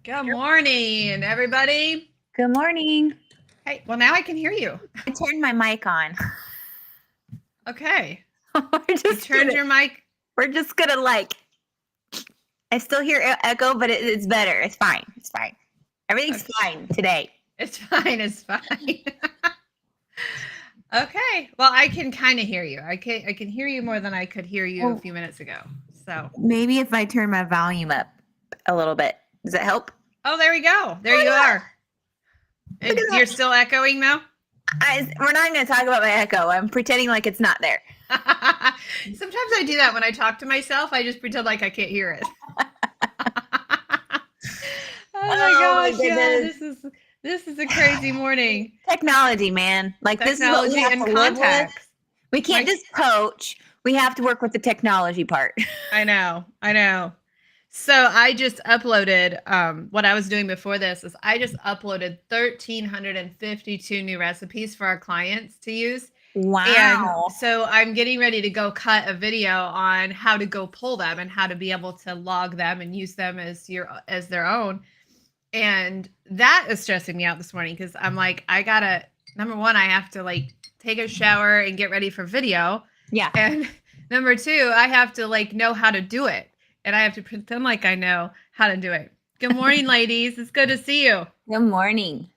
Good morning, everybody. Good morning. Hey, well, now I can hear you. I turned my mic on. Okay. You turned your mic. We're just gonna I still hear echo, but it's better. It's fine. It's fine. Everything's fine today. It's fine. It's fine. Okay. Well, I can kind of hear you. I can hear you more than I could hear you a few minutes ago. So maybe if I turn my volume up a little bit, does that help? Oh, there we go. There you are. You're still echoing though? We're not going to talk about my echo. I'm pretending like it's not there. Sometimes I do that when I talk to myself. I just pretend like I can't hear it. Oh my gosh, yeah, this is a crazy morning. Technology, man. Like technology, this is what we have and to contacts. Live with. We can't just coach. We have to work with the technology part. I know. So I just uploaded, what I was doing before this is I just uploaded 1,352 new recipes for our clients to use. Wow. And so I'm getting ready to go cut a video on how to go pull them and how to be able to log them and use them as their own. And that is stressing me out this morning because I'm like, number one, I have to take a shower and get ready for video. Yeah. And number two, I have to know how to do it. And I have to pretend like I know how to do it. Good morning, ladies. It's good to see you. Good morning.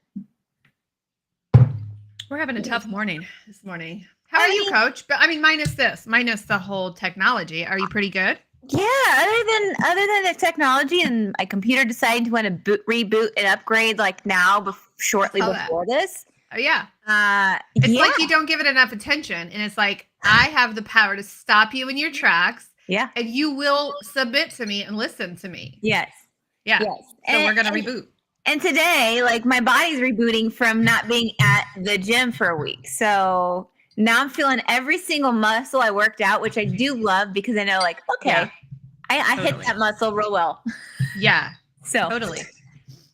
We're having a tough morning this morning. How are you, Coach? But I mean, minus the whole technology. Are you pretty good? Yeah, other than the technology and my computer deciding to want to reboot and upgrade shortly before this. Oh yeah. It's like you don't give it enough attention, and it's like I have the power to stop you in your tracks. Yeah. And you will submit to me and listen to me. Yes. Yeah. Yes. So we're gonna reboot. And today, my body's rebooting from not being at the gym for a week. So now I'm feeling every single muscle I worked out, which I do love because I know, okay, I hit that muscle real well. Yeah. So totally.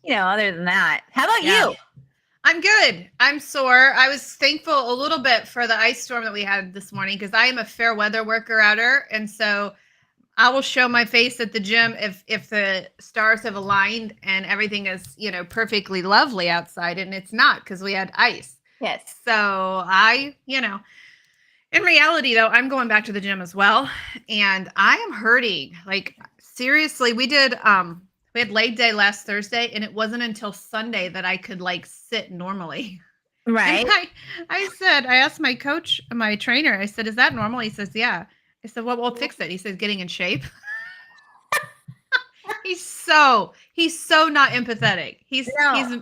Other than that, how about you? I'm good. I'm sore. I was thankful a little bit for the ice storm that we had this morning because I am a fair weather worker outer. And so I will show my face at the gym if the stars have aligned and everything is, perfectly lovely outside. And it's not because we had ice. Yes. So in reality, though, I'm going back to the gym as well. And I am hurting. Seriously, we had leg day last Thursday, and it wasn't until Sunday that I could sit normally. Right. And I asked my coach, my trainer, I said, is that normal? He says, yeah. I said, well, we'll fix it. He said, getting in shape. He's so not empathetic. He's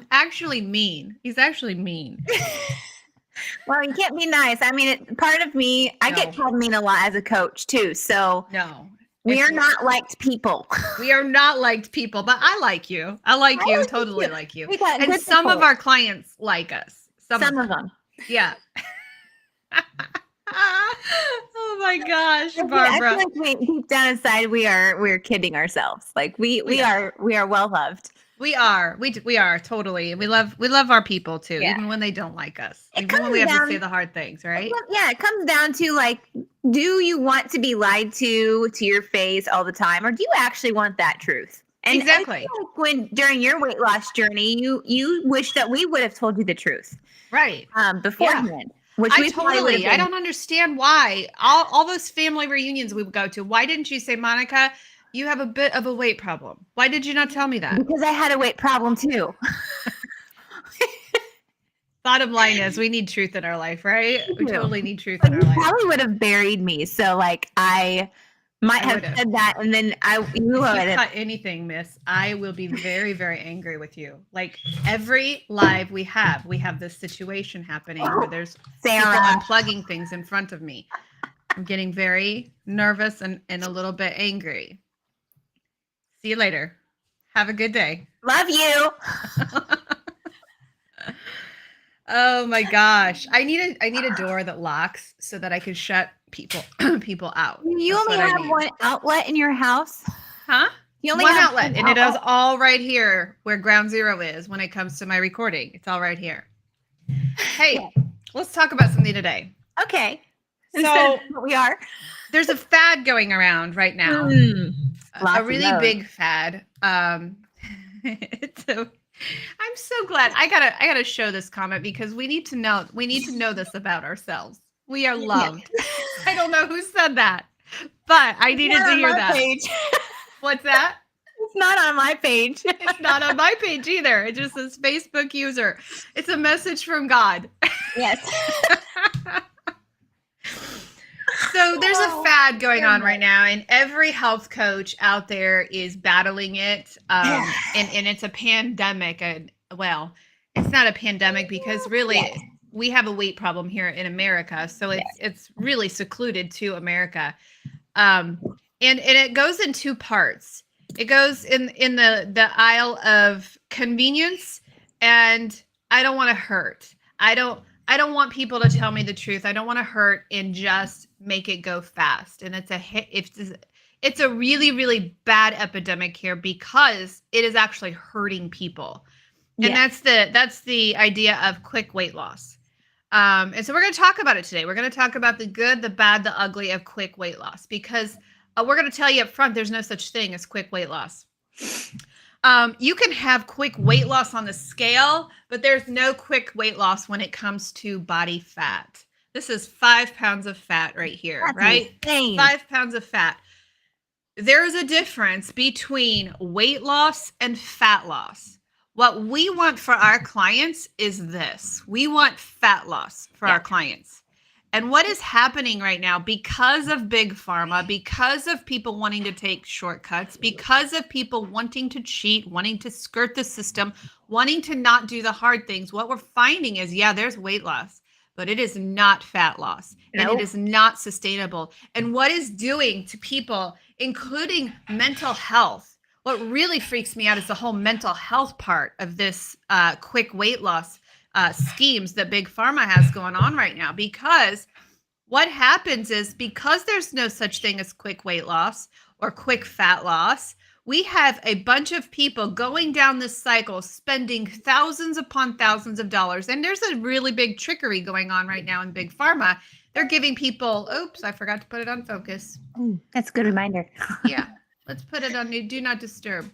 actually mean. He's actually mean. Well, you can't be nice. I mean, part of me, I get called mean a lot as a coach too. So no. We are not liked people. We are not liked people, but I like you. I like you. Totally like you. And some of our clients like us. Some of them. Yeah. Oh my gosh, Barbara. I feel like deep down inside we're kidding ourselves. We are well loved. We are totally. We love our people too, even when they don't like us. Even when we have to say the hard things, right? Yeah, it comes down to do you want to be lied to your face all the time, or do you actually want that truth? And exactly. When during your weight loss journey, you wish that we would have told you the truth, right? Beforehand. Yeah. I don't understand why all those family reunions we would go to. Why didn't you say, Monica, you have a bit of a weight problem? Why did you not tell me that? Because I had a weight problem too. Bottom line is we need truth in our life, right? We totally need truth in our life. You probably would have buried me. So I might have said that, and then you would have cut anything, miss. I will be very, very angry with you. Every live we have this situation happening where there's people unplugging things in front of me. I'm getting very nervous and a little bit angry. See you later. Have a good day. Love you. Oh my gosh. I need a door that locks so that I can shut people out. You only have one outlet in your house? Huh? You only have one outlet, and it is all right here where ground zero is when it comes to my recording. It's all right here. Hey, let's talk about something today. Okay. So we are. There's a fad going around right now. A really big fad. I'm so glad. I gotta show this comment because we need to know this about ourselves. We are loved. I don't know who said that, but I needed to hear that. Page. What's that? It's not on my page. It's not on my page either. It just says Facebook user. It's a message from God. Yes. So there's a fad going on right now, and every health coach out there is battling it. And it's a pandemic. And well, it's not a pandemic because really we have a weight problem here in America. So it's really secluded to America. And it goes in two parts. It goes in the aisle of convenience, and I don't want to hurt. I don't want people to tell me the truth. I don't want to hurt and just make it go fast. And it's a really, really bad epidemic here because it is actually hurting people. And that's the idea of quick weight loss. And so we're going to talk about it today. We're going to talk about the good, the bad, the ugly of quick weight loss because we're going to tell you up front, there's no such thing as quick weight loss. You can have quick weight loss on the scale, but there's no quick weight loss when it comes to body fat. This is 5 pounds of fat right here, That's right? insane. 5 pounds of fat. There is a difference between weight loss and fat loss. What we want for our clients is this. We want fat loss for our clients. And what is happening right now because of big pharma, because of people wanting to take shortcuts, because of people wanting to cheat, wanting to skirt the system, wanting to not do the hard things, what we're finding is, there's weight loss, but it is not fat loss. And it is not sustainable. And what is doing to people, including mental health, what really freaks me out is the whole mental health part of this quick weight loss schemes that big pharma has going on right now, because what happens is because there's no such thing as quick weight loss or quick fat loss, we have a bunch of people going down this cycle, spending thousands upon thousands of dollars. And there's a really big trickery going on right now in big pharma. They're giving people, oops, I forgot to put it on focus. That's a good reminder. Yeah, let's put it on do not disturb.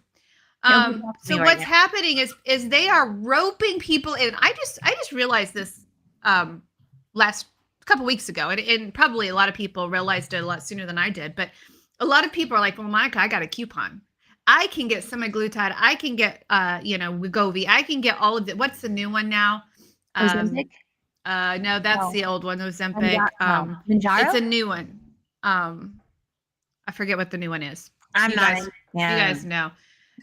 So what's happening is they are roping people in. I just realized this last couple weeks ago, and probably a lot of people realized it a lot sooner than I did. But a lot of people are like, "Well, Monica, I got a coupon. I can get semaglutide. I can get Wegovy. I can get all of it. What's the new one now? Ozempic? No, that's the old one. Ozempic. Manjaro? It's a new one. I forget what the new one is. You guys know.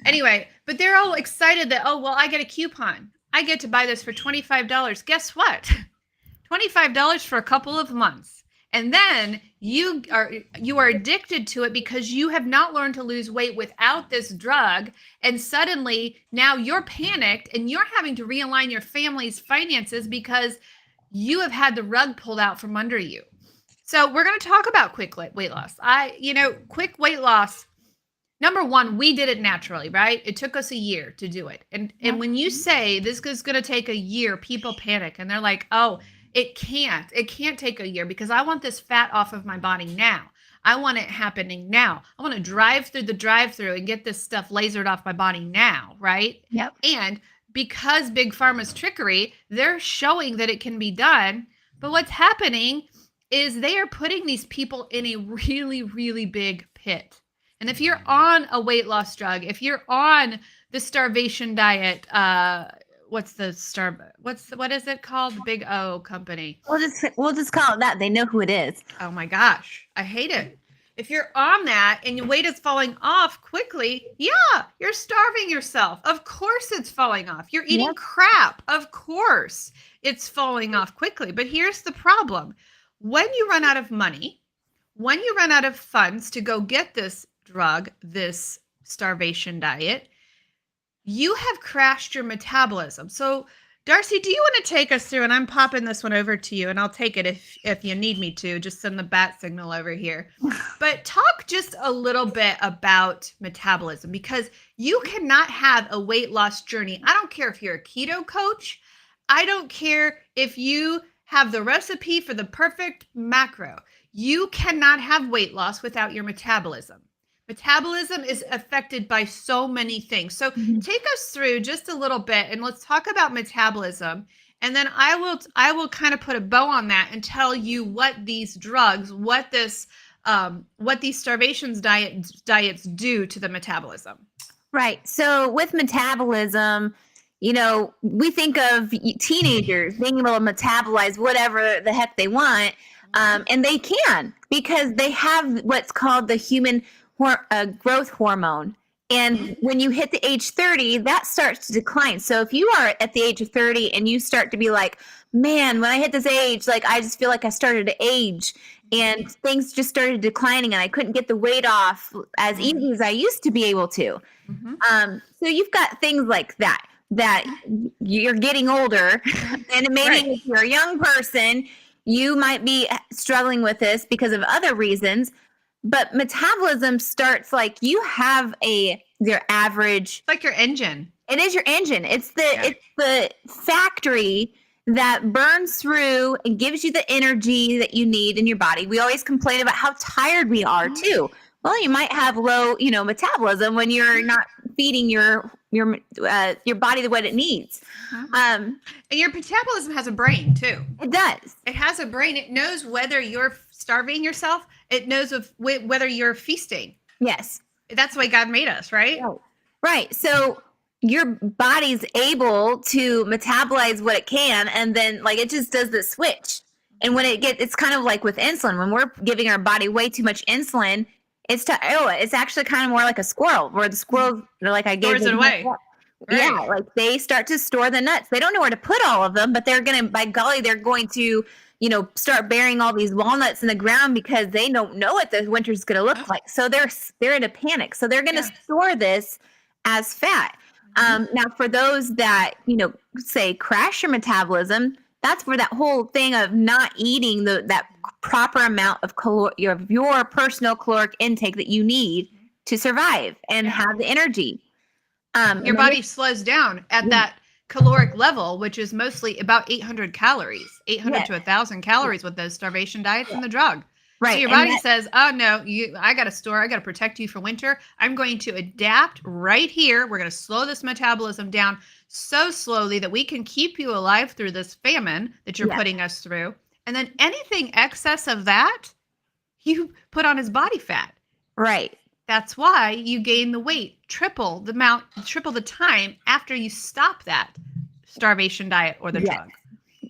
Anyway, but they're all excited that, I get a coupon. I get to buy this for $25. Guess what? $25 for a couple of months. And then you are addicted to it because you have not learned to lose weight without this drug. And suddenly now you're panicked and you're having to realign your family's finances because you have had the rug pulled out from under you. So we're going to talk about quick weight loss. Quick weight loss. Number one, we did it naturally, right? It took us a year to do it. And when you say this is going to take a year, people panic and they're like, it can't take a year because I want this fat off of my body now. I want it happening now. I want to drive through the drive-through and get this stuff lasered off my body now, right? Yep. And because big pharma's trickery, they're showing that it can be done. But what's happening is they are putting these people in a really, really big pit. And if you're on a weight loss drug, if you're on the starvation diet, what is it called? The Big O company. We'll just call it that. They know who it is. Oh my gosh, I hate it. If you're on that and your weight is falling off quickly, you're starving yourself. Of course it's falling off. You're eating crap. Of course it's falling off quickly. But here's the problem. When you run out of money, when you run out of funds to go get this drug, this starvation diet, you have crashed your metabolism. So Darcy, do you want to take us through, and I'm popping this one over to you and I'll take it if you need me to, just send the bat signal over here, but talk just a little bit about metabolism, because you cannot have a weight loss journey. I don't care if you're a keto coach. I don't care if you have the recipe for the perfect macro. You cannot have weight loss without your metabolism. Metabolism is affected by so many things. So take us through just a little bit and let's talk about metabolism. And then I will kind of put a bow on that and tell you what these drugs, what these starvation diets do to the metabolism. Right. So with metabolism, we think of teenagers being able to metabolize whatever the heck they want. And they can, because they have what's called the human growth hormone. And when you hit the age 30, that starts to decline. So if you are at the age of 30 and you start to be like, man, when I hit this age, like I just feel like I started to age and things just started declining and I couldn't get the weight off as easy as I used to be able to. So you've got things like that you're getting older, and maybe if you're a young person, you might be struggling with this because of other reasons. But metabolism starts like you have your average. It's like your engine. It is your engine. It's the factory that burns through and gives you the energy that you need in your body. We always complain about how tired we are too. Well, you might have low, metabolism when you're not feeding your body what it needs. And your metabolism has a brain too. It does. It has a brain. It knows whether you're starving yourself. It knows whether you're feasting. Yes. That's the way God made us, right? Right. So your body's able to metabolize what it can, and then like it just does the switch. And when it's kind of like with insulin, when we're giving our body way too much insulin, it's actually kind of more like a squirrel, where the squirrels are like, I gave it away. Right. Yeah, like they start to store the nuts. They don't know where to put all of them, but they're going to, start burying all these walnuts in the ground because they don't know what the winter's going to look like. So they're in a panic. So they're going to store this as fat. Now, for those that, say crash your metabolism, that's where that whole thing of not eating that proper amount of your personal caloric intake that you need to survive and have the energy. Your body slows down at that caloric level, which is mostly about 800 calories, 800 to 1,000 calories with those starvation diets and the drug. Right. So your body says, oh, no, I got to protect you for winter. I'm going to adapt right here. We're going to slow this metabolism down so slowly that we can keep you alive through this famine that you're putting us through. And then anything excess of that, you put on as body fat. Right. That's why you gain the weight, triple the time after you stop that starvation diet or the drug.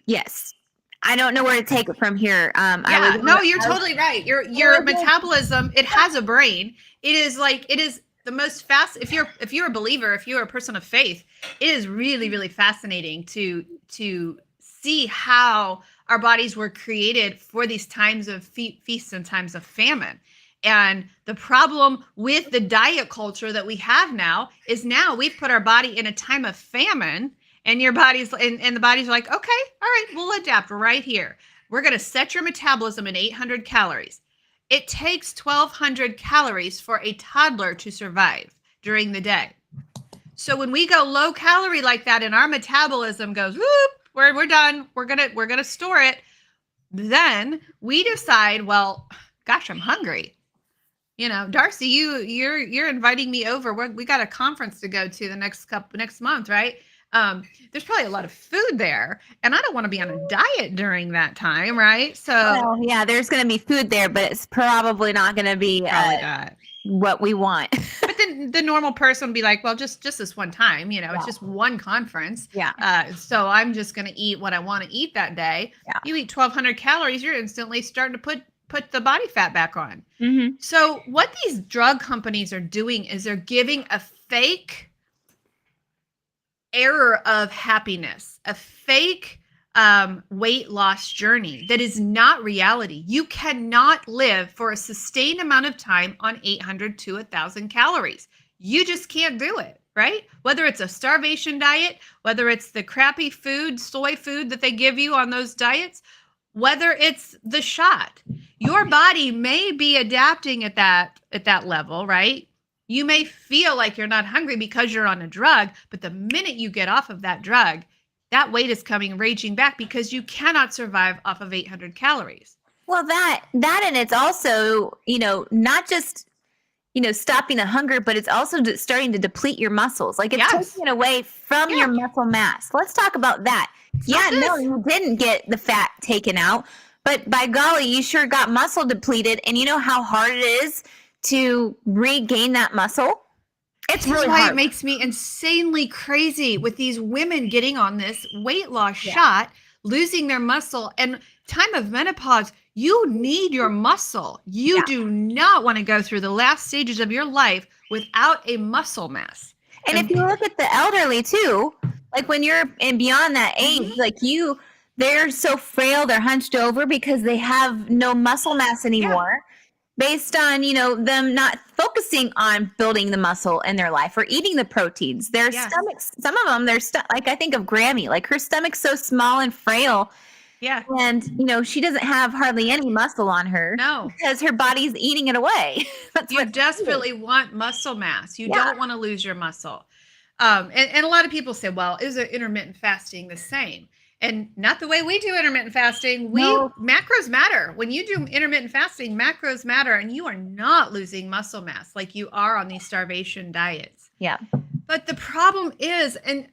Yes. I don't know where to take it from here. You're totally right. Your metabolism, it has a brain. It is the most fast. If you're a believer, if you're a person of faith, it is really, really fascinating to see how our bodies were created for these times of feasts and times of famine. And the problem with the diet culture that we have now is now we've put our body in a time of famine, and your body's and the body's like, okay, all right, we'll adapt right here. We're going to set your metabolism at 800 calories. It takes 1,200 calories for a toddler to survive during the day. So when we go low calorie like that and our metabolism goes, whoop, we're done. We're gonna store it. Then we decide, well, gosh, I'm hungry. Darcy, you're inviting me over. We got a conference to go to the next month, right? There's probably a lot of food there, and I don't want to be on a diet during that time, right? So there's going to be food there, but it's probably not going to be what we want. But then the normal person will be like, well, just this one time, it's just one conference. Yeah. So I'm just going to eat what I want to eat that day. Yeah. You eat 1,200 calories, you're instantly starting to put the body fat back on. Mm-hmm. So what these drug companies are doing is they're giving a fake error of happiness, a fake weight loss journey that is not reality. You cannot live for a sustained amount of time on 800 to 1,000 calories. You just can't do it, right? Whether it's a starvation diet, whether it's the crappy food, soy food that they give you on those diets, whether it's the shot, your body may be adapting at that level, right? You may feel like you're not hungry because you're on a drug, but the minute you get off of that drug, that weight is coming raging back because you cannot survive off of 800 calories. Well, that and it's also, not just, stopping the hunger, but it's also starting to deplete your muscles. Like it's taking it away from your muscle mass. Let's talk about that. No, you didn't get the fat taken out, but by golly, you sure got muscle depleted. And you know how hard it is to regain that muscle? It's really hard. It makes me insanely crazy with these women getting on this weight loss shot, losing their muscle, and time of menopause. You need your muscle. You do not want to go through the last stages of your life without a muscle mass. And if you look at the elderly too, like when you're beyond that age, like they're so frail, they're hunched over because they have no muscle mass anymore. Based on, them not focusing on building the muscle in their life or eating the proteins. Their stomachs, some of them, like I think of Grammy, like her stomach's so small and frail. Yeah. And, she doesn't have hardly any muscle on her. No. Because her body's eating it away. You desperately want muscle mass. You don't want to lose your muscle. And a lot of people say, well, is intermittent fasting the same? And not the way we do intermittent fasting. Macros matter. When you do intermittent fasting, macros matter, and you are not losing muscle mass like you are on these starvation diets. Yeah. But the problem is, and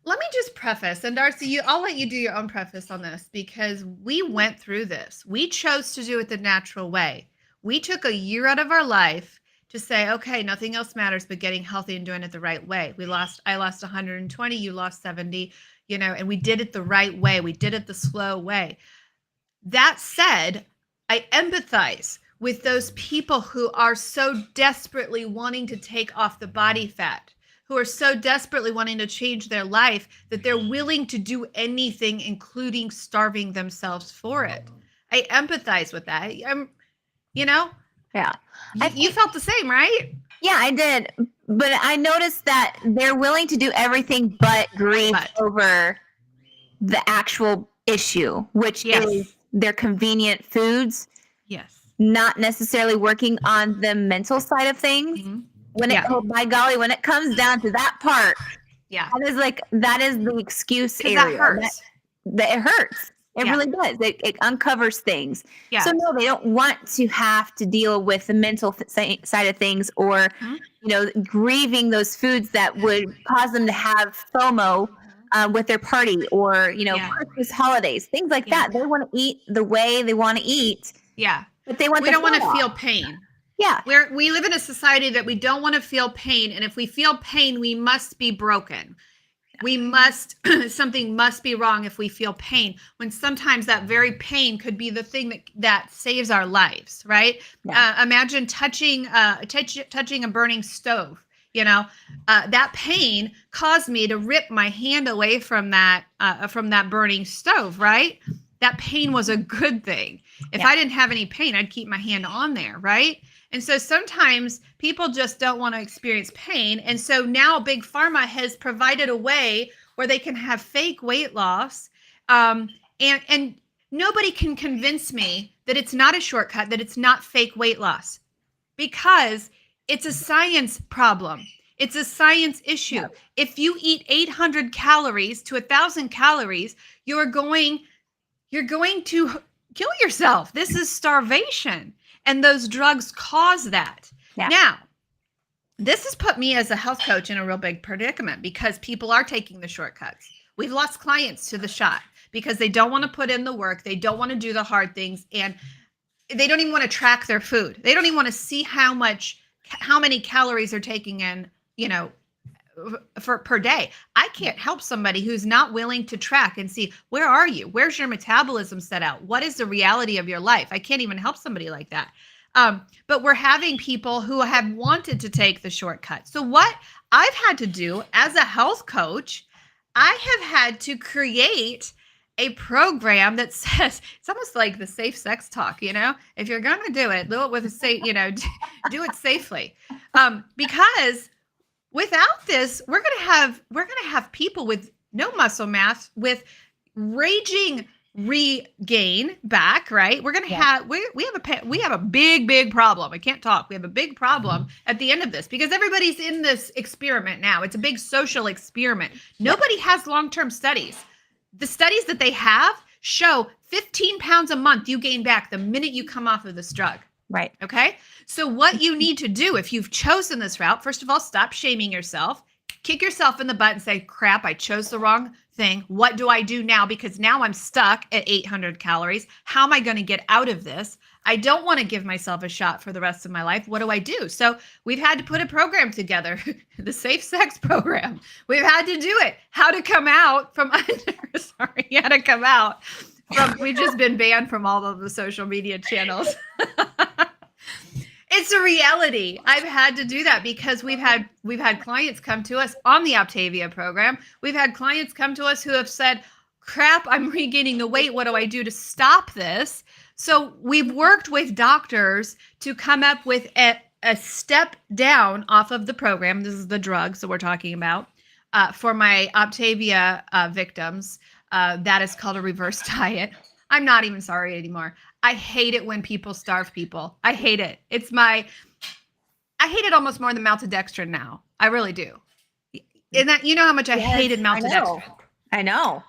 let me just preface, and Darcy, I'll let you do your own preface on this because we went through this. We chose to do it the natural way. We took a year out of our life to say, okay, nothing else matters but getting healthy and doing it the right way. I lost 120, you lost 70. And we did it the right way. We did it the slow way. That said, I empathize with those people who are so desperately wanting to take off the body fat, who are so desperately wanting to change their life that they're willing to do anything, including starving themselves for it. I empathize with that. Yeah. You felt the same, right? Yeah, I did. But I noticed that they're willing to do everything but grieve over the actual issue, which is their convenient foods. Yes. Not necessarily working on the mental side of things. Mm-hmm. By golly, when it comes down to that part, that is the excuse area. That hurts. It hurts. It really does. It uncovers things. Yeah. So no, they don't want to have to deal with the mental side of things or, grieving those foods that would cause them to have FOMO with their party or, Christmas holidays, things like that. They want to eat the way they want to eat. Yeah. But we don't want to feel pain. Yeah. We live in a society that we don't want to feel pain. And if we feel pain, we must be broken. Something must be wrong if we feel pain, when sometimes that very pain could be the thing that saves our lives, right? Yeah. Imagine touching a burning stove. That pain caused me to rip my hand away from that burning stove, right? That pain was a good thing. If I didn't have any pain, I'd keep my hand on there, right? And so sometimes people just don't want to experience pain. And so now Big Pharma has provided a way where they can have fake weight loss. And nobody can convince me that it's not a shortcut, that it's not fake weight loss, because it's a science problem. It's a science issue. Yeah. If you eat 800 calories to 1,000 calories, you're going to kill yourself. This is starvation. And those drugs cause that. Yeah. Now, this has put me as a health coach in a real big predicament because people are taking the shortcuts. We've lost clients to the shot because they don't want to put in the work. They don't want to do the hard things. And they don't even want to track their food. They don't even want to see how many calories they're taking in, per day. I can't help somebody who's not willing to track and see, where are you? Where's your metabolism set out? What is the reality of your life? I can't even help somebody like that. But we're having people who have wanted to take the shortcut. So what I've had to do as a health coach, I have had to create a program that says, it's almost like the safe sex talk, if you're going to do it with a safe, do it safely. Because without this, we're going to have people with no muscle mass, with raging regain back, right? We're going to have, we have a big problem. I can't talk. We have a big problem at the end of this because everybody's in this experiment now. It's a big social experiment. Nobody has long-term studies. The studies that they have show 15 pounds a month you gain back the minute you come off of this drug. Right. Okay. So what you need to do if you've chosen this route, first of all, stop shaming yourself, kick yourself in the butt and say, crap, I chose the wrong thing. What do I do now? Because now I'm stuck at 800 calories. How am I going to get out of this? I don't want to give myself a shot for the rest of my life. What do I do? So we've had to put a program together, the safe sex program. We've had to do it. How to come out from under, sorry, how to come out from, we've just been banned from all of the social media channels. It's a reality. I've had to do that because we've had clients come to us on the Optavia program. We've had clients come to us who have said, crap, I'm regaining the weight. What do I do to stop this? So we've worked with doctors to come up with a step down off of the program. This is the drugs that we're talking about for my Optavia victims. That is called a reverse diet. I'm not even sorry anymore. I hate it when people starve people. I hate it. I hate it almost more than maltodextrin now. I really do. And that, you know how much I hated maltodextrin. I know.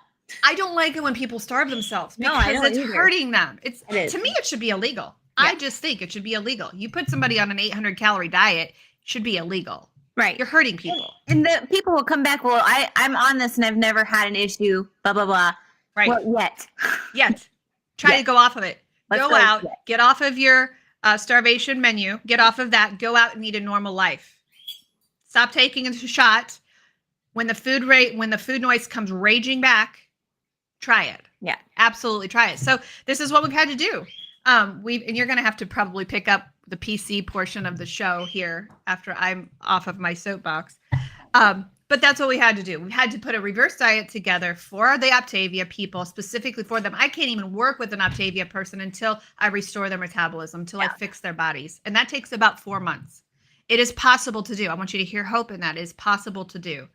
I don't like it when people starve themselves because it's hurting them. To me, it should be illegal. Yeah. I just think it should be illegal. You put somebody on an 800 calorie diet, it should be illegal. Right. You're hurting people. And the people will come back, well, I'm on this and I've never had an issue, blah, blah, blah. Right. Well, yet. Try to go off of it. Go out, get off of your starvation menu, get off of that, go out and eat a normal life. Stop taking a shot. When the food noise comes raging back, try it. Yeah. Absolutely try it. So this is what we've had to do. And you're going to have to probably pick up the PC portion of the show here after I'm off of my soapbox. But that's what we had to do. We had to put a reverse diet together for the Optavia people, specifically for them. I can't even work with an Optavia person until I restore their metabolism, until I fix their bodies. And that takes about 4 months. It is possible to do. I want you to hear hope in that. It is possible to do.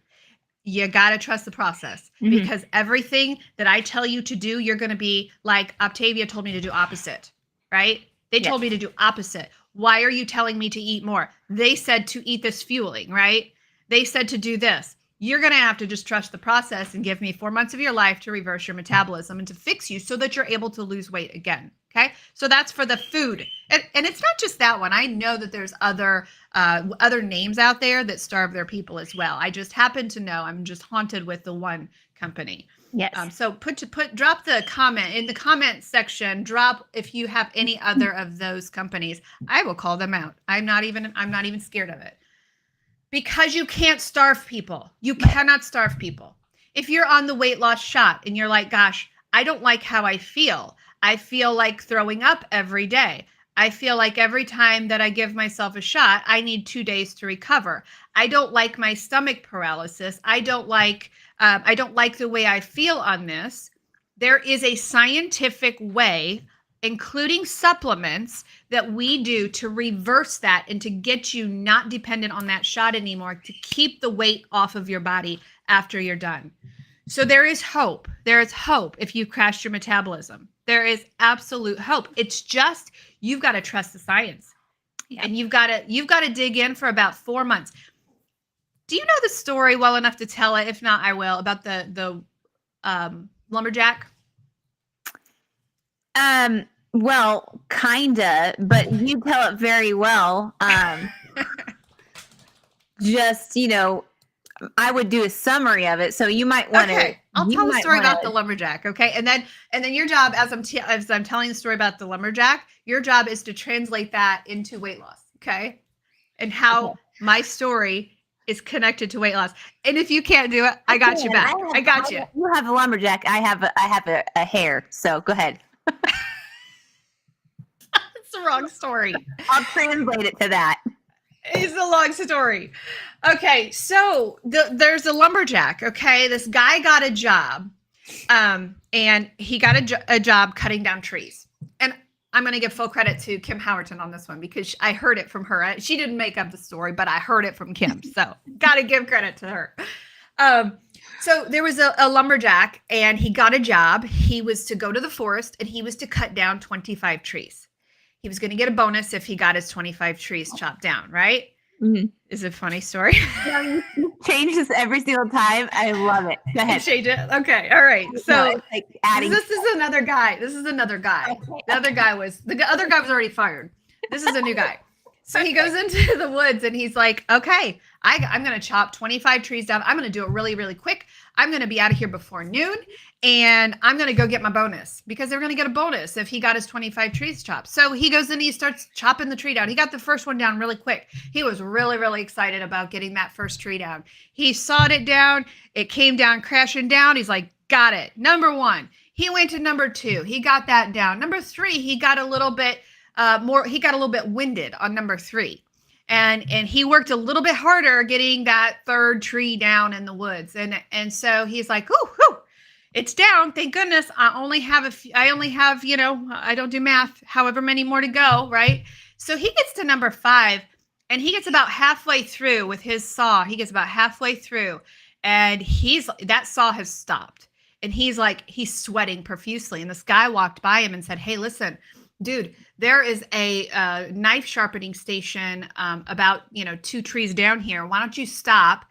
You got to trust the process because everything that I tell you to do, you're going to be like, Optavia told me to do opposite, right? They told me to do opposite. Why are you telling me to eat more? They said to eat this fueling, right? They said to do this. You're going to have to just trust the process and give me 4 months of your life to reverse your metabolism and to fix you so that you're able to lose weight again. Okay. So that's for the food. And it's not just that one. I know that there's other names out there that starve their people as well. I just happen to know, I'm just haunted with the one company. Yes. So drop the comment in the comment section. Drop if you have any other of those companies. I will call them out. I'm not even scared of it. Because you can't starve people. You cannot starve people. If you're on the weight loss shot and you're like, gosh, I don't like how I feel. I feel like throwing up every day. I feel like every time that I give myself a shot, I need 2 days to recover. I don't like my stomach paralysis. I don't like the way I feel on this. There is a scientific way, including supplements, that we do to reverse that and to get you not dependent on that shot anymore, to keep the weight off of your body after you're done. So there is hope. There is hope if you crashed your metabolism. There is absolute hope. It's just, you've got to trust the science. Yeah. And you've got to dig in for about 4 months. Do you know the story well enough to tell it? If not, I will, about the lumberjack. Well, kinda, but you tell it very well. Just, I would do a summary of it, so you might want to. Okay, I'll tell the story about the lumberjack. Okay, and then your job, as I'm telling the story about the lumberjack, your job is to translate that into weight loss. Okay, and how my story is connected to weight loss. And if you can't do it, I got you back. I got you. You have a lumberjack. I have a hare. So go ahead. It's the wrong story. I'll translate it to that. It's a long story. Okay, so there's a lumberjack. Okay, this guy got a job, and he got a job cutting down trees. And I'm going to give full credit to Kim Howerton on this one because I heard it from her. She didn't make up the story, but I heard it from Kim. So got to give credit to her. So there was a lumberjack, and he got a job. He was to go to the forest, and he was to cut down 25 trees. He was going to get a bonus if he got his 25 trees chopped down, right? Mm-hmm. Is it a funny story? You change this every single time. I love it. Go ahead. Change it. Okay. All right. So it's like adding. This is another guy. Okay. The other guy was already fired. This is a new guy. So he goes into the woods and he's like, okay, I'm going to chop 25 trees down. I'm going to do it really, really quick. I'm going to be out of here before noon and I'm going to go get my bonus because they're going to get a bonus if he got his 25 trees chopped. So he goes in and he starts chopping the tree down. He got the first one down really quick. He was really, really excited about getting that first tree down. He sawed it down. It came down crashing down. He's like, got it. Number 1. He went to number 2. He got that down. Number 3, he got a little bit he got a little bit winded on number 3. And he worked a little bit harder getting that third tree down in the woods. And so he's like, ooh, it's down. Thank goodness. I only have, I don't do math, however many more to go. Right. So he gets to number 5 and he gets about halfway through with his saw. He gets about halfway through and that saw has stopped and he's sweating profusely. And this guy walked by him and said, hey, listen, dude, there is a knife sharpening station about 2 trees down here. Why don't you stop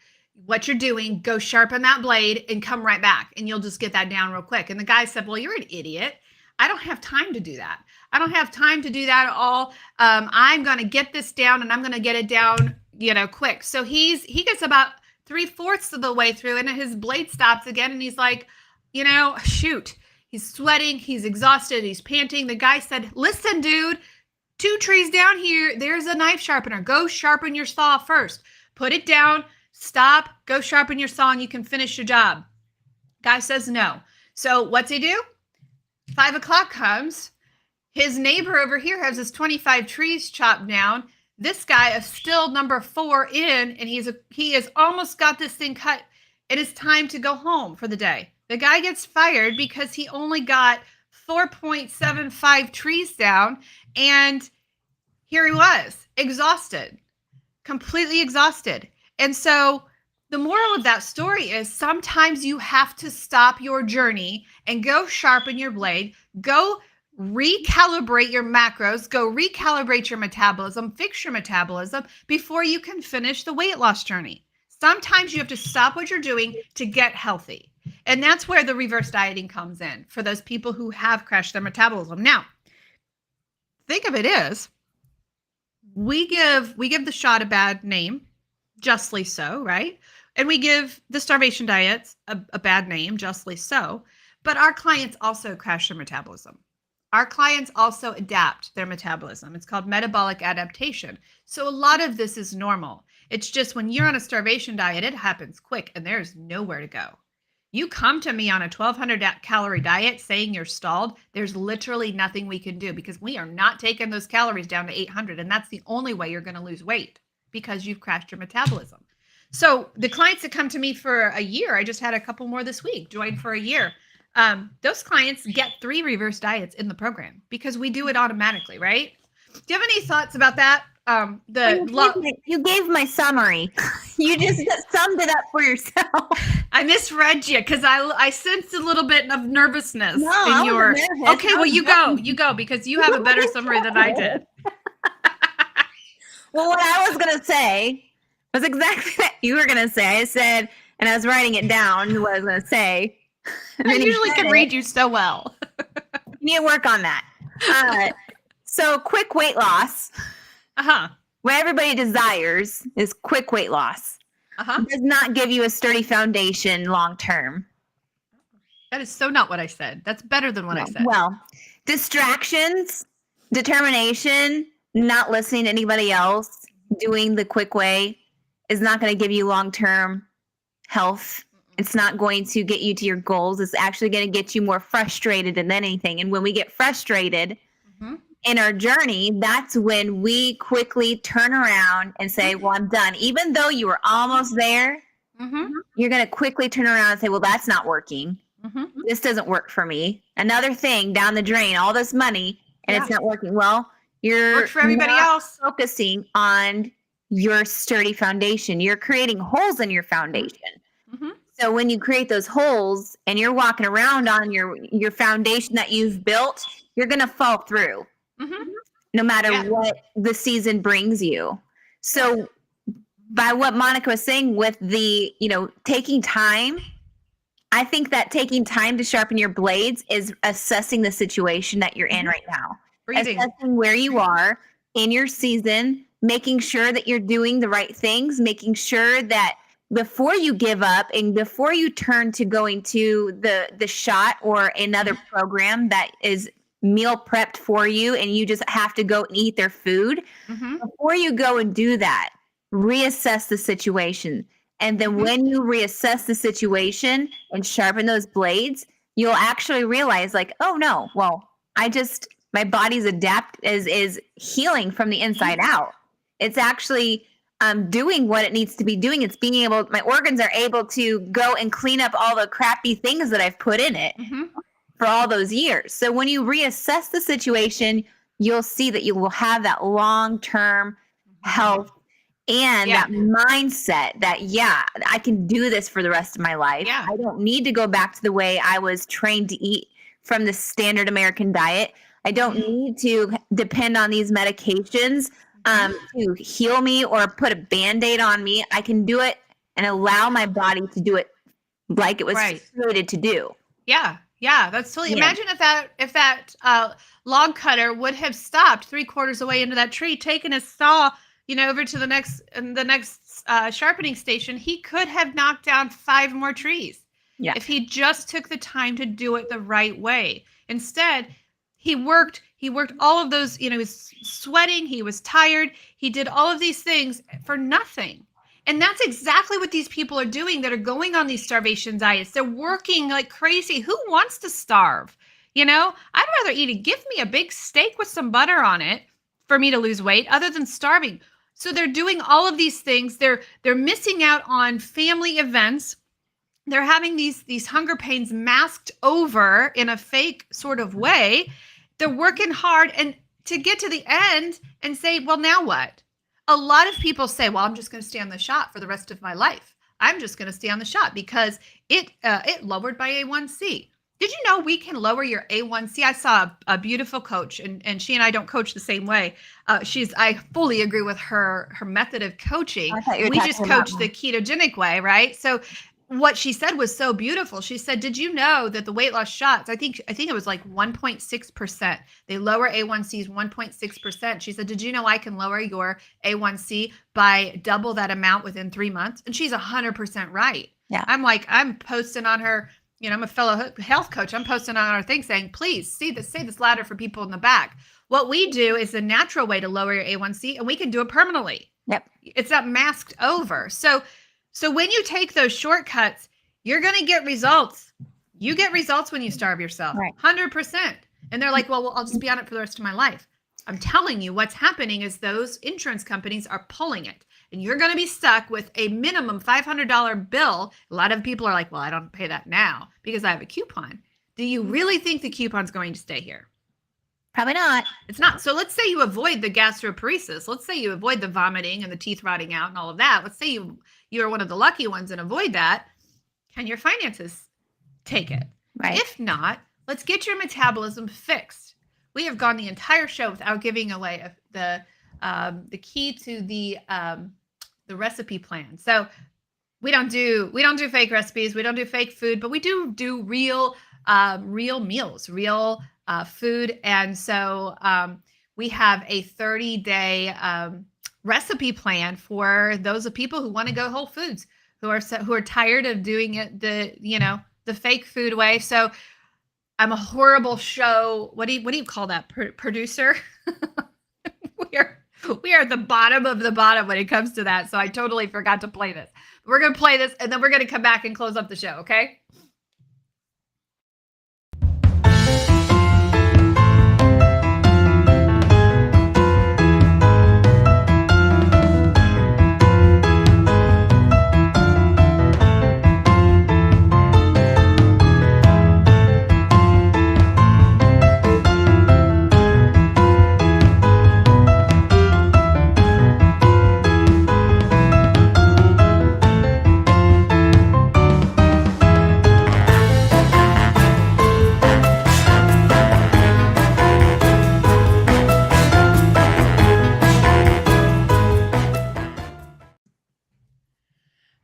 what you're doing, go sharpen that blade and come right back and you'll just get that down real quick. And the guy said, well, you're an idiot. I don't have time to do that. I don't have time to do that at all. I'm going to get this down and I'm going to get it down, quick. So he gets about 3/4 of the way through and his blade stops again. And he's like, shoot. He's sweating. He's exhausted. He's panting. The guy said, listen, dude, 2 trees down here. There's a knife sharpener. Go sharpen your saw first. Put it down. Stop. Go sharpen your saw and you can finish your job. Guy says no. So what's he do? 5 o'clock comes. His neighbor over here has his 25 trees chopped down. This guy is still number 4 in and he has almost got this thing cut. It is time to go home for the day. The guy gets fired because he only got 4.75 trees down. And here he was, exhausted, completely exhausted. And so the moral of that story is sometimes you have to stop your journey and go sharpen your blade, go recalibrate your macros, go recalibrate your metabolism, fix your metabolism before you can finish the weight loss journey. Sometimes you have to stop what you're doing to get healthy. And that's where the reverse dieting comes in for those people who have crashed their metabolism. Now, think of it as we give the shot a bad name, justly so, right? And we give the starvation diets a bad name, justly so. But our clients also crash their metabolism. Our clients also adapt their metabolism. It's called metabolic adaptation. So a lot of this is normal. It's just when you're on a starvation diet, it happens quick and there's nowhere to go. You come to me on a 1,200 calorie diet saying you're stalled, there's literally nothing we can do because we are not taking those calories down to 800. And that's the only way you're going to lose weight because you've crashed your metabolism. So the clients that come to me for a year, I just had a couple more this week, joined for a year. Those clients get 3 reverse diets in the program because we do it automatically, right? Do you have any thoughts about that? You gave my summary. You just summed it up for yourself. I misread you because I sensed a little bit of nervousness in your. Okay, well you go because you have a better summary than I did. Well, what I was gonna say was exactly what you were gonna say. I said, and I was writing it down. What I was gonna say. I usually can read you so well. You need to work on that. So quick weight loss. What everybody desires is quick weight loss. It does not give you a sturdy foundation long term. That is so not what I said. That's better than what I said. Well, distractions, determination, not listening to anybody else, doing the quick way is not going to give you long term health. It's not going to get you to your goals. It's actually going to get you more frustrated than anything. And when we get frustrated in our journey, that's when we quickly turn around and say, well, I'm done. Even though you were almost there, you're going to quickly turn around and say, well, that's not working. This doesn't work for me. Another thing down the drain, all this money, and it's not working. Well, you're works for everybody else. Focusing on your sturdy foundation. You're creating holes in your foundation. So when you create those holes and you're walking around on your foundation that you've built, you're going to fall through no matter what the season brings you. So by what Monica was saying with the, taking time, I think that taking time to sharpen your blades is assessing the situation that you're in right now. Breathing. Assessing where you are, in your season, making sure that you're doing the right things, making sure that before you give up and before you turn to going to the shot or another program that is meal prepped for you and you just have to go and eat their food, before you go and do that, reassess the situation. And then when you reassess the situation and sharpen those blades, you'll actually realize like, oh no, well, my body's is healing from the inside out. It's actually doing what it needs to be doing. It's being able, my organs are able to go and clean up all the crappy things that I've put in it for all those years. So when you reassess the situation, you'll see that you will have that long-term health and that mindset that, I can do this for the rest of my life. Yeah. I don't need to go back to the way I was trained to eat from the standard American diet. I don't need to depend on these medications to heal me or put a Band-Aid on me. I can do it and allow my body to do it like it was created to do. Yeah. Yeah, that's totally. Imagine if that log cutter would have stopped 3/4 away into that tree, taken his saw, over to the next sharpening station. He could have knocked down 5 more trees if he just took the time to do it the right way. Instead, he worked all of those. He was sweating. He was tired. He did all of these things for nothing. And that's exactly what these people are doing that are going on these starvation diets. They're working like crazy. Who wants to starve? I'd rather give me a big steak with some butter on it for me to lose weight other than starving. So they're doing all of these things. They're missing out on family events. They're having these hunger pains masked over in a fake sort of way. They're working hard and to get to the end and say, well, now what? A lot of people say, well, I'm just going to stay on the shot for the rest of my life. I'm just going to stay on the shot because it lowered my A1C. Did you know we can lower your A1C? I saw a beautiful coach, and she and I don't coach the same way. I fully agree with her method of coaching. We just coach the ketogenic way, right? So what she said was so beautiful. She said, did you know that the weight loss shots, I think it was like 1.6%. They lower A1Cs 1.6%. She said, did you know I can lower your A1C by double that amount within 3 months? And she's 100% right. Yeah. I'm posting on her, I'm a fellow health coach. I'm posting on our thing saying, please say this louder for people in the back. What we do is the natural way to lower your A1C, and we can do it permanently. Yep. It's not masked over. So when you take those shortcuts, you're going to get results. You get results when you starve yourself, 100%. And they're like, well, I'll just be on it for the rest of my life. I'm telling you what's happening is those insurance companies are pulling it. And you're going to be stuck with a minimum $500 bill. A lot of people are like, well, I don't pay that now because I have a coupon. Do you really think the coupon's going to stay here? Probably not. It's not. So let's say you avoid the gastroparesis. Let's say you avoid the vomiting and the teeth rotting out and all of that. Let's say you're one of the lucky ones and avoid that. Can your finances take it? Right. If not, let's get your metabolism fixed. We have gone the entire show without giving away the key to the recipe plan. So we don't do fake recipes. We don't do fake food, but we do real meals, real food. And so we have a 30-day recipe plan for those of people who want to go whole foods, who are tired of doing it the fake food way. So I'm a horrible show. What do you call that? Producer? We are the bottom of the bottom when it comes to that. So I totally forgot to play this. We're going to play this and then we're going to come back and close up the show. Okay.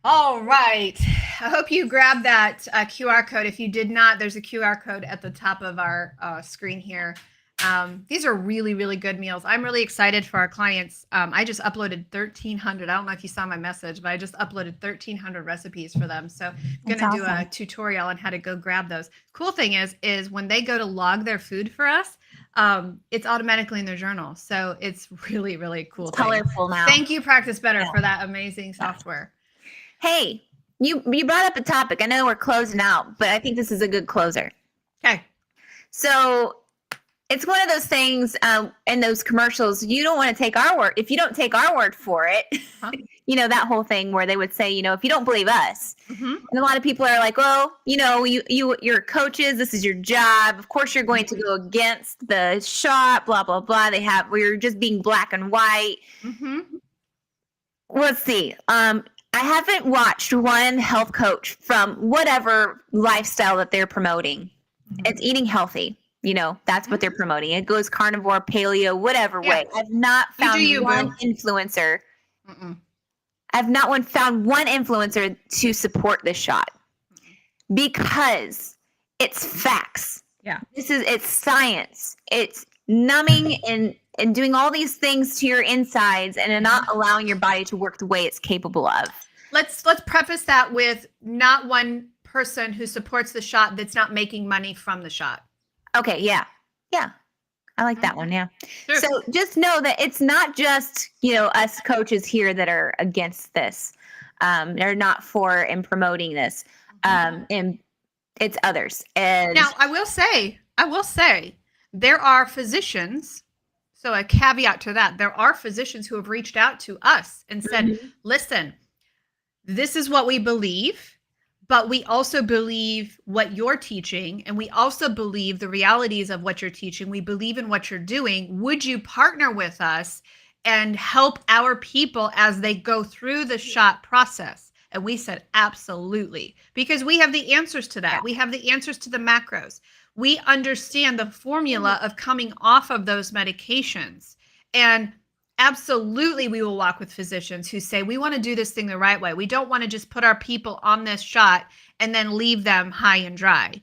All right. I hope you grabbed that QR code. If you did not, there's a QR code at the top of our screen here. These are really, really good meals. I'm really excited for our clients. I just uploaded 1,300. I don't know if you saw my message, but I just uploaded 1,300 recipes for them. So I'm going to do a tutorial on how to go grab those. Cool thing is when they go to log their food for us, it's automatically in their journal. So it's really, really cool. It's colorful now. Thank you, Practice Better, for that amazing software. Hey, you brought up a topic. I know we're closing out, but I think this is a good closer. Okay. So it's one of those things in those commercials, you don't want to take our word. If you don't take our word for it, that whole thing where they would say, if you don't believe us. Mm-hmm. And a lot of people are like, well, you're coaches. This is your job. Of course, you're going to go against the shot, blah, blah, blah. We're just being black and white. Mm-hmm. Let's see. I haven't watched one health coach from whatever lifestyle that they're promoting. Mm-hmm. It's eating healthy. That's what they're promoting. It goes carnivore, paleo, whatever way. I've not found one influencer. Mm-mm. I've not found one influencer to support this shot because it's facts. Yeah. It's science. It's numbing and doing all these things to your insides and not allowing your body to work the way it's capable of. Let's preface that with not one person who supports the shot that's not making money from the shot. Okay, yeah. I like that one, yeah. Sure. So just know that it's not just, us coaches here that are against this. They're not for and promoting this. And it's others. And now, I will say, there are physicians, so a caveat to that, there are physicians who have reached out to us and said, listen, this is what we believe. But we also believe what you're teaching, and we also believe the realities of what you're teaching. We believe in what you're doing. Would you partner with us and help our people as they go through the shot process? And we said, absolutely, because we have the answers to that. We have the answers to the macros. We understand the formula of coming off of those medications. And absolutely, we will walk with physicians who say, we want to do this thing the right way. We don't want to just put our people on this shot and then leave them high and dry.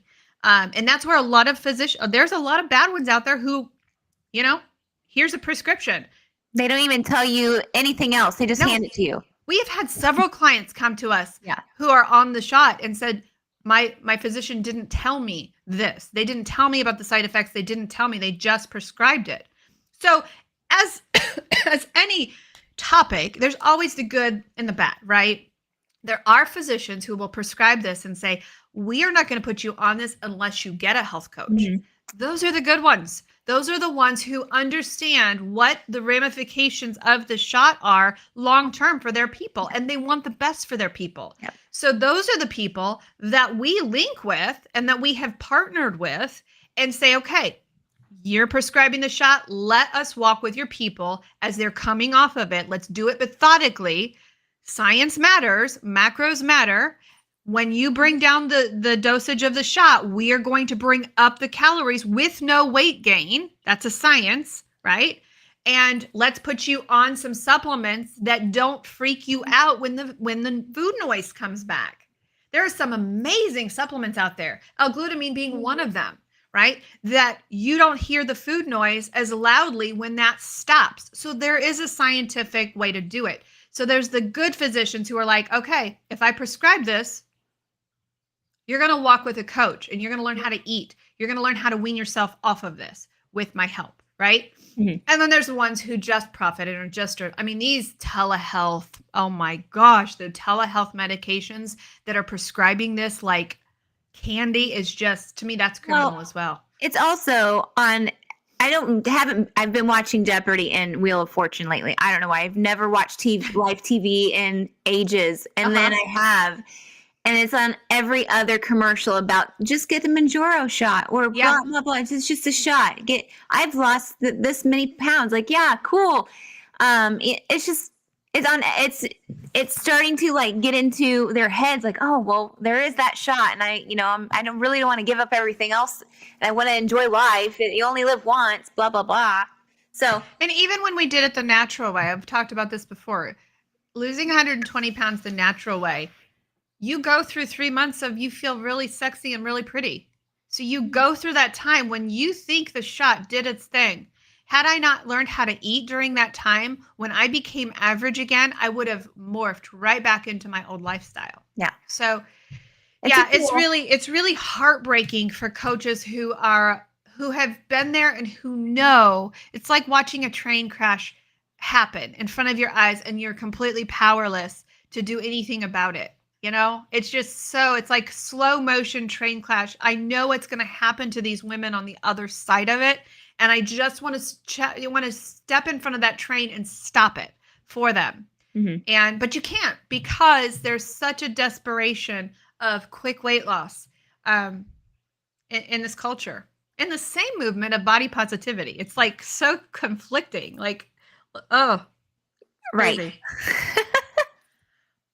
And that's where a lot of there's a lot of bad ones out there who, here's a prescription. They don't even tell you anything else. They just hand it to you. We have had several clients come to us who are on the shot and said, my physician didn't tell me this. They didn't tell me about the side effects. They didn't tell me. They just prescribed it. So as any topic, there's always the good and the bad, right? There are physicians who will prescribe this and say, we are not going to put you on this unless you get a health coach. Mm-hmm. Those are the good ones. Those are the ones who understand what the ramifications of the shot are long-term for their people, and they want the best for their people. Yep. So those are the people that we link with and that we have partnered with and say, okay, you're prescribing the shot. Let us walk with your people as they're coming off of it. Let's do it methodically. Science matters. Macros matter. When you bring down the dosage of the shot, we are going to bring up the calories with no weight gain. That's a science, right? And let's put you on some supplements that don't freak you out when the food noise comes back. There are some amazing supplements out there. L-glutamine being one of them. Right? That you don't hear the food noise as loudly when that stops. So there is a scientific way to do it. So there's the good physicians who are like, okay, if I prescribe this, you're going to walk with a coach and you're going to learn how to eat. You're going to learn how to wean yourself off of this with my help. Right? Mm-hmm. And then there's the ones who just profit and are these telehealth, oh my gosh, the telehealth medications that are prescribing this like candy is just, to me, that's criminal as well. It's also on, I've been watching Jeopardy and Wheel of Fortune lately. I don't know why. I've never watched live TV in ages. And then I have, and it's on every other commercial about just get the Manjaro shot or blah, blah, blah. It's just a shot. I've lost this many pounds. like, yeah, cool. It's starting to like get into their heads like, oh, well, there is that shot. And I don't really want to give up everything else. And I want to enjoy life. You only live once, blah, blah, blah. So, and even when we did it the natural way, I've talked about this before, losing 120 pounds the natural way, you go through 3 months of you feel really sexy and really pretty. So you go through that time when you think the shot did its thing. Had I not learned how to eat during that time, when I became average again, I would have morphed right back into my old lifestyle. Yeah. So it's really heartbreaking for coaches who have been there and who know. It's like watching a train crash happen in front of your eyes and you're completely powerless to do anything about it. It's like slow motion train crash. I know what's going to happen to these women on the other side of it. And I just want to step in front of that train and stop it for them. Mm-hmm. But you can't, because there's such a desperation of quick weight loss in this culture. In the same movement of body positivity. It's like so conflicting. Like, oh, right.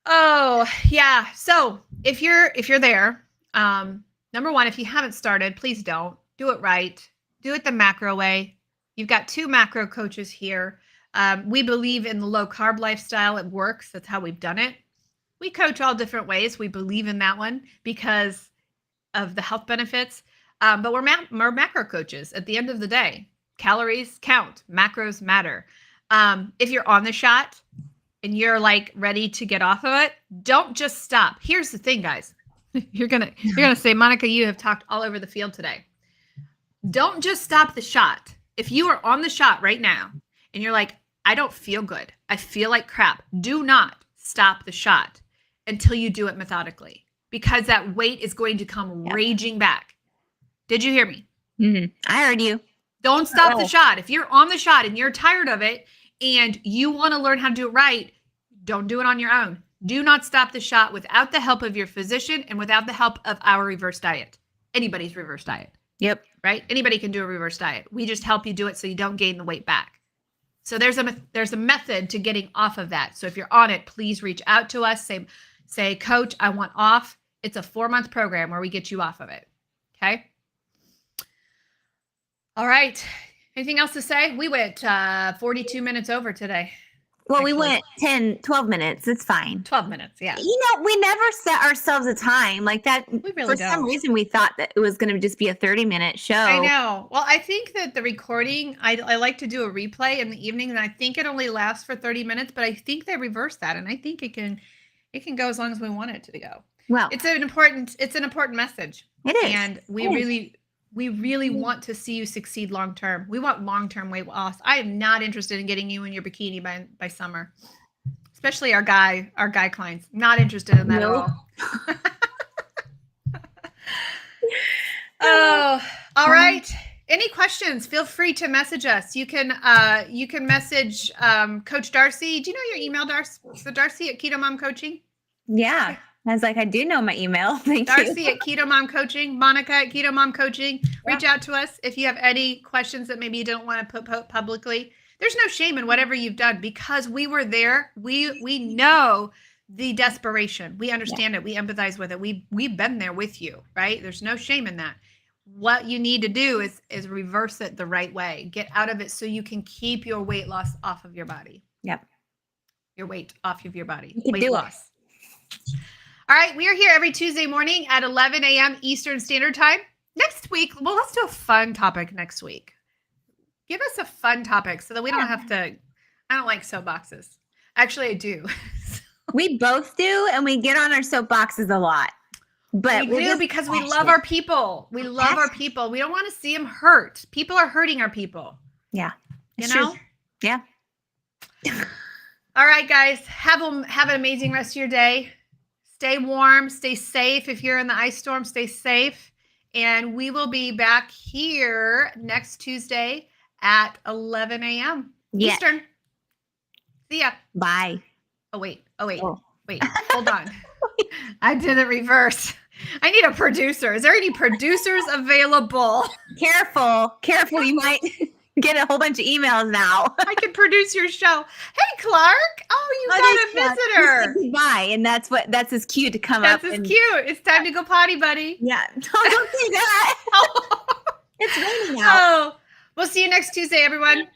Oh, yeah. So if you're there, number one, if you haven't started, please don't. Do it right. Do it the macro way. You've got 2 macro coaches here. We believe in the low carb lifestyle. It works. That's how we've done it. We coach all different ways. We believe in that one because of the health benefits. But we're macro coaches at the end of the day. Calories count. Macros matter. If you're on the shot and you're like ready to get off of it, don't just stop. Here's the thing, guys. You're gonna say, Monica, you have talked all over the field today. Don't just stop the shot. If you are on the shot right now and you're like, I don't feel good, I feel like crap, do not stop the shot until you do it methodically, because that weight is going to come raging back. Did you hear me? Mm-hmm. I heard you. Don't stop the shot. If you're on the shot and you're tired of it and you want to learn how to do it right, don't do it on your own. Do not stop the shot without the help of your physician and without the help of our reverse diet. Anybody's reverse diet. Yep. Right? Anybody can do a reverse diet. We just help you do it so you don't gain the weight back. So there's a method to getting off of that. So if you're on it, please reach out to us. Say, Coach, I want off. It's a 4-month program where we get you off of it. Okay? All right. Anything else to say? We went 42 minutes over today. Well, we went 10, 12 minutes. It's fine. 12 minutes, yeah. We never set ourselves a time like that. We really For some reason, we thought that it was going to just be a 30-minute show. I know. Well, I think that the recording, I like to do a replay in the evening, and I think it only lasts for 30 minutes, but I think they reverse that, and I think it can go as long as we want it to go. Well, it's an important message. It is. And we really want to see you succeed long-term. We want long-term weight loss. I am not interested in getting you in your bikini by summer, especially our guy clients. Not interested in that at all. Oh, all right. Any questions? Feel free to message us. You can message Coach Darcy. Do you know your email, Darcy? So Darcy at Keto Mom Coaching. Yeah. I was like, I do know my email. Thank you. Darcy at Keto Mom Coaching, Monica at Keto Mom Coaching. Reach out to us if you have any questions that maybe you don't want to put publicly. There's no shame in whatever you've done, because we were there. We know the desperation. We understand it. We empathize with it. We've been there with you, right? There's no shame in that. What you need to do is reverse it the right way. Get out of it so you can keep your weight loss off of your body. Yep. Your weight off of your body. You can weight loss. All right, we are here every Tuesday morning at 11 a.m. Eastern Standard Time. Next week, well, let's do a fun topic next week. Give us a fun topic so that we don't have to, I don't like soapboxes. Actually, I do. We both do, and we get on our soapboxes a lot. But we do because we love our people. We love our people. We don't want to see them hurt. People are hurting our people. Yeah. You know? True. Yeah. All right, guys. Have an amazing rest of your day. Stay warm. Stay safe. If you're in the ice storm, stay safe. And we will be back here next Tuesday at 11 a.m. Eastern. See ya. Bye. Oh, wait. Wait. Hold on. I did it reverse. I need a producer. Is there any producers available? Careful. You might get a whole bunch of emails now. I can produce your show. Hey, Clark. Oh, you got a visitor. Goodbye. And that's his cue to come up. That's his cue. It's time to go potty, buddy. Yeah. Don't say that. Oh. It's raining out. Oh, we'll see you next Tuesday, everyone.